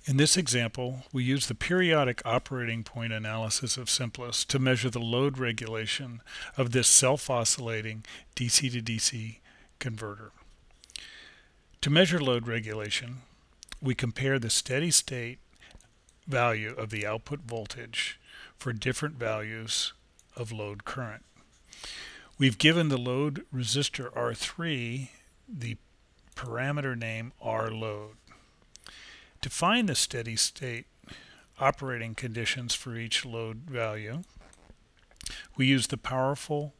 In this example, we use the periodic operating point analysis of SIMPLIS to measure the load regulation of this self-oscillating DC to DC converter. To measure load regulation, we compare the steady state value of the output voltage for different values of load current. We've given the load resistor R3 the parameter name RLoad. To find the steady state operating conditions for each load value, we use the powerful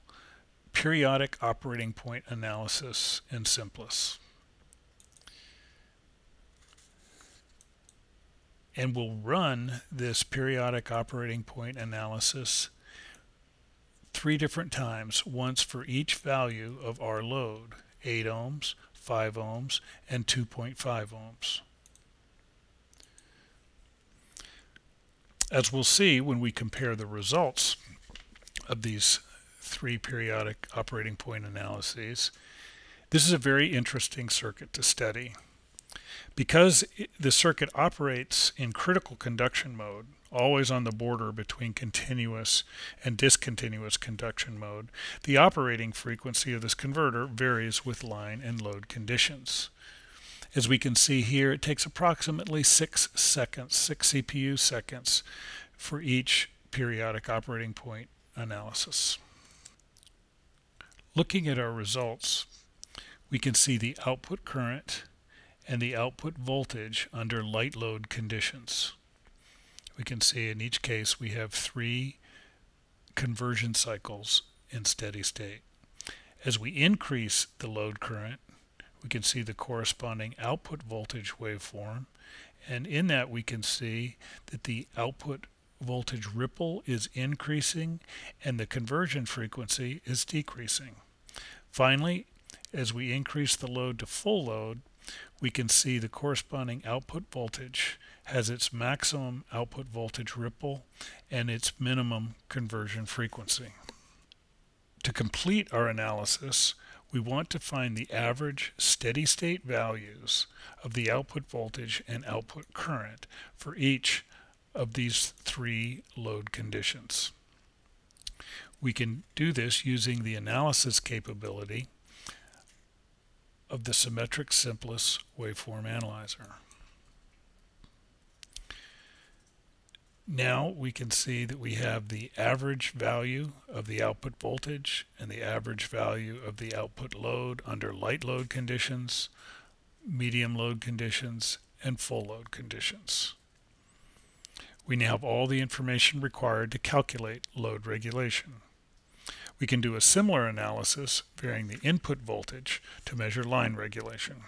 periodic operating point analysis in SIMPLIS. And we'll run this periodic operating point analysis 3 different times, once for each value of our load: 8 ohms, 5 ohms, and 2.5 ohms. As we'll see when we compare the results of these 3 periodic operating point analyses, this is a very interesting circuit to study. Because the circuit operates in critical conduction mode, always on the border between continuous and discontinuous conduction mode, the operating frequency of this converter varies with line and load conditions. As we can see here, it takes approximately 6 seconds, 6 CPU seconds, for each periodic operating point analysis. Looking at our results, we can see the output current and the output voltage under light load conditions. We can see in each case we have 3 conversion cycles in steady state. As we increase the load current, we can see the corresponding output voltage waveform, and in that we can see that the output voltage ripple is increasing and the conversion frequency is decreasing. Finally, as we increase the load to full load, we can see the corresponding output voltage has its maximum output voltage ripple and its minimum conversion frequency. To complete our analysis, we want to find the average steady state values of the output voltage and output current for each of these 3 load conditions. We can do this using the analysis capability of the symmetric SIMPLIS waveform analyzer. Now we can see that we have the average value of the output voltage and the average value of the output load under light load conditions, medium load conditions, and full load conditions. We now have all the information required to calculate load regulation. We can do a similar analysis varying the input voltage to measure line regulation.